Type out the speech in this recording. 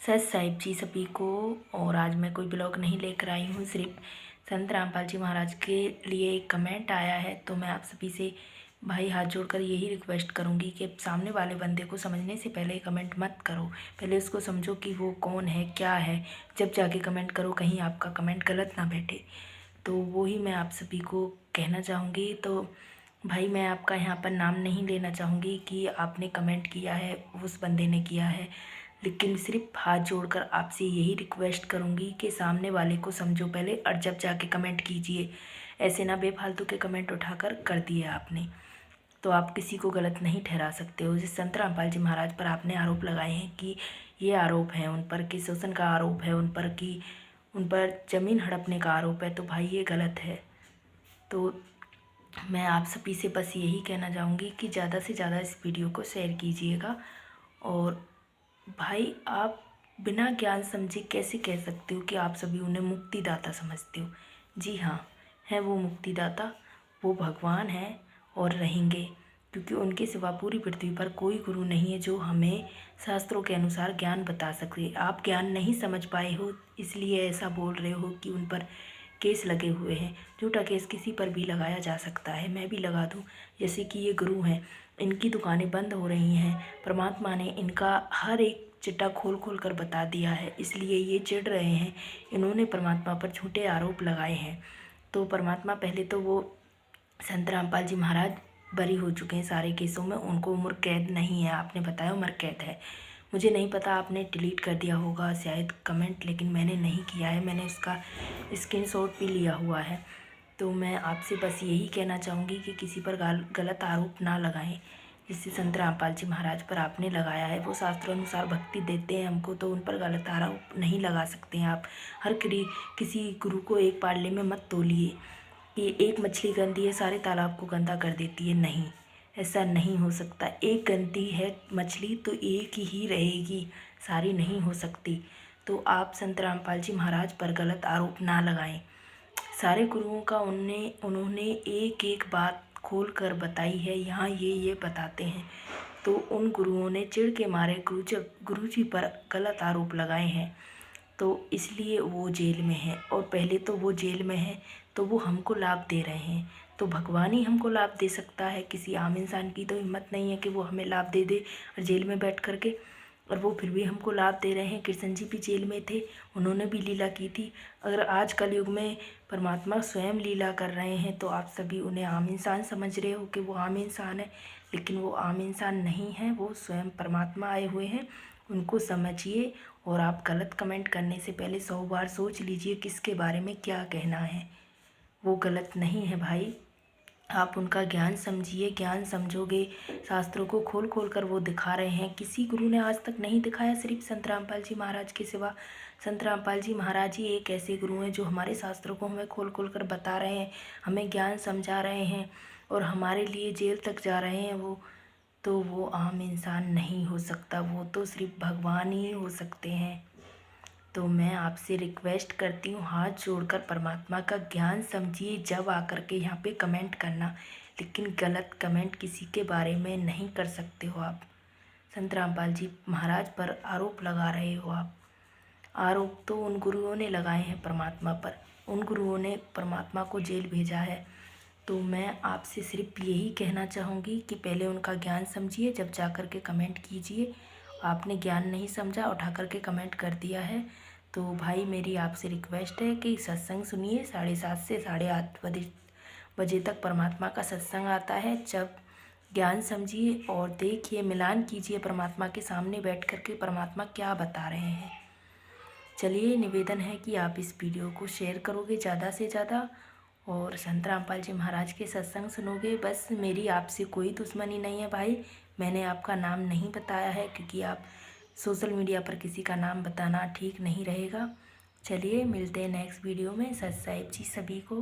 सत साहिब जी सभी को। और आज मैं कोई ब्लॉग नहीं लेकर आई हूँ, सिर्फ संत रामपाल जी महाराज के लिए एक कमेंट आया है। तो मैं आप सभी से भाई हाथ जोड़कर यही रिक्वेस्ट करूँगी कि सामने वाले बंदे को समझने से पहले कमेंट मत करो, पहले उसको समझो कि वो कौन है क्या है, जब जाके कमेंट करो, कहीं आपका कमेंट गलत ना बैठे। तो वो ही मैं आप सभी को कहना चाहूँगी। तो भाई मैं आपका यहाँ पर नाम नहीं लेना चाहूँगी कि आपने कमेंट किया है उस बंदे ने किया है, लेकिन सिर्फ हाथ जोड़कर आपसे यही रिक्वेस्ट करूँगी कि सामने वाले को समझो पहले और जब जाके कमेंट कीजिए। ऐसे ना बेफालतू के कमेंट उठाकर कर दिए आपने, तो आप किसी को गलत नहीं ठहरा सकते हो। जिस संत रामपाल जी महाराज पर आपने आरोप लगाए हैं कि ये आरोप है उन पर कि शोषण का आरोप है उन पर, कि उन पर ज़मीन हड़पने का आरोप है, तो भाई ये गलत है। तो मैं आप सभी से बस यही कहना चाहूँगी कि ज़्यादा से ज़्यादा इस वीडियो को शेयर कीजिएगा। और भाई आप बिना ज्ञान समझे कैसे कह सकते हो कि आप सभी उन्हें मुक्तिदाता समझते हो? जी हाँ, है वो मुक्तिदाता, वो भगवान हैं और रहेंगे, क्योंकि उनके सिवा पूरी पृथ्वी पर कोई गुरु नहीं है जो हमें शास्त्रों के अनुसार ज्ञान बता सके। आप ज्ञान नहीं समझ पाए हो इसलिए ऐसा बोल रहे हो कि उन पर केस लगे हुए हैं। झूठा केस किसी पर भी लगाया जा सकता है, मैं भी लगा दूं। जैसे कि ये गुरु हैं, इनकी दुकानें बंद हो रही हैं, परमात्मा ने इनका हर एक चिट्ठा खोल खोल कर बता दिया है, इसलिए ये चिढ़ रहे हैं। इन्होंने परमात्मा पर झूठे आरोप लगाए हैं। तो परमात्मा पहले तो वो संत रामपाल जी महाराज बरी हो चुके हैं सारे केसों में, उनको उम्र कैद नहीं है, आपने बताया उम्र कैद है। मुझे नहीं पता, आपने डिलीट कर दिया होगा शायद कमेंट, लेकिन मैंने नहीं किया है, मैंने उसका स्क्रीनशॉट भी लिया हुआ है। तो मैं आपसे बस यही कहना चाहूँगी कि किसी पर गलत आरोप ना लगाएं। जिससे संत रामपाल जी महाराज पर आपने लगाया है, वो शास्त्रों अनुसार भक्ति देते हैं हमको, तो उन पर गलत आरोप नहीं लगा सकते हैं आप। हर किसी गुरु को एक पाले में मत तोलिए कि एक मछली गंदी है सारे तालाब को गंदा कर देती है, नहीं, ऐसा नहीं हो सकता। एक गंदी है मछली तो एक ही रहेगी, सारी नहीं हो सकती। तो आप संत रामपाल जी महाराज पर गलत आरोप ना लगाएं। सारे गुरुओं का उन्होंने एक एक बात खोल कर बताई है, यहाँ ये बताते हैं। तो उन गुरुओं ने चिढ़ के मारे गुरु जी पर गलत आरोप लगाए हैं, तो इसलिए वो जेल में है। और पहले तो वो जेल में है तो वो हमको लाभ दे रहे हैं, तो भगवान ही हमको लाभ दे सकता है, किसी आम इंसान की तो हिम्मत नहीं है कि वो हमें लाभ दे दे और जेल में बैठ करके। और वो फिर भी हमको लाभ दे रहे हैं। कृष्ण जी भी जेल में थे, उन्होंने भी लीला की थी। अगर आज कलयुग में परमात्मा स्वयं लीला कर रहे हैं तो आप सभी उन्हें आम इंसान समझ रहे हो कि वो आम इंसान है, लेकिन वो आम इंसान नहीं है, वो स्वयं परमात्मा आए हुए हैं, उनको समझिए। और आप गलत कमेंट करने से पहले 100 बार सोच लीजिए किसके बारे में क्या कहना है। वो गलत नहीं है भाई, आप उनका ज्ञान समझिए, ज्ञान समझोगे। शास्त्रों को खोल खोल कर वो दिखा रहे हैं, किसी गुरु ने आज तक नहीं दिखाया सिर्फ संत रामपाल जी महाराज के सिवा। संत रामपाल जी महाराज ही एक ऐसे गुरु हैं जो हमारे शास्त्रों को हमें खोल खोल कर बता रहे हैं, हमें ज्ञान समझा रहे हैं और हमारे लिए जेल तक जा रहे हैं वो। तो वो आम इंसान नहीं हो सकता, वो तो सिर्फ भगवान ही हो सकते हैं। तो मैं आपसे रिक्वेस्ट करती हूँ हाथ जोड़कर परमात्मा का ज्ञान समझिए, जब आकर के यहाँ पे कमेंट करना, लेकिन गलत कमेंट किसी के बारे में नहीं कर सकते हो आप। संत रामपाल जी महाराज पर आरोप लगा रहे हो आप। आरोप तो उन गुरुओं ने लगाए हैं परमात्मा पर, उन गुरुओं ने परमात्मा को जेल भेजा है। तो मैं आपसे सिर्फ यही कहना चाहूँगी कि पहले उनका ज्ञान समझिए, जब जा कर के कमेंट कीजिए। आपने ज्ञान नहीं समझा, उठा कर के कमेंट कर दिया है। तो भाई मेरी आपसे रिक्वेस्ट है कि सत्संग सुनिए, 7:30 से 8:30 बजे तक परमात्मा का सत्संग आता है। जब ज्ञान समझिए और देखिए, मिलान कीजिए परमात्मा के सामने बैठ कर के परमात्मा क्या बता रहे हैं। चलिए, निवेदन है कि आप इस वीडियो को शेयर करोगे ज़्यादा से ज़्यादा और संत रामपाल जी महाराज के सत्संग सुनोगे। बस मेरी आपसे कोई दुश्मनी नहीं है भाई, मैंने आपका नाम नहीं बताया है क्योंकि आप सोशल मीडिया पर किसी का नाम बताना ठीक नहीं रहेगा। चलिए, मिलते हैं नेक्स्ट वीडियो में। सत साहिब जी सभी को।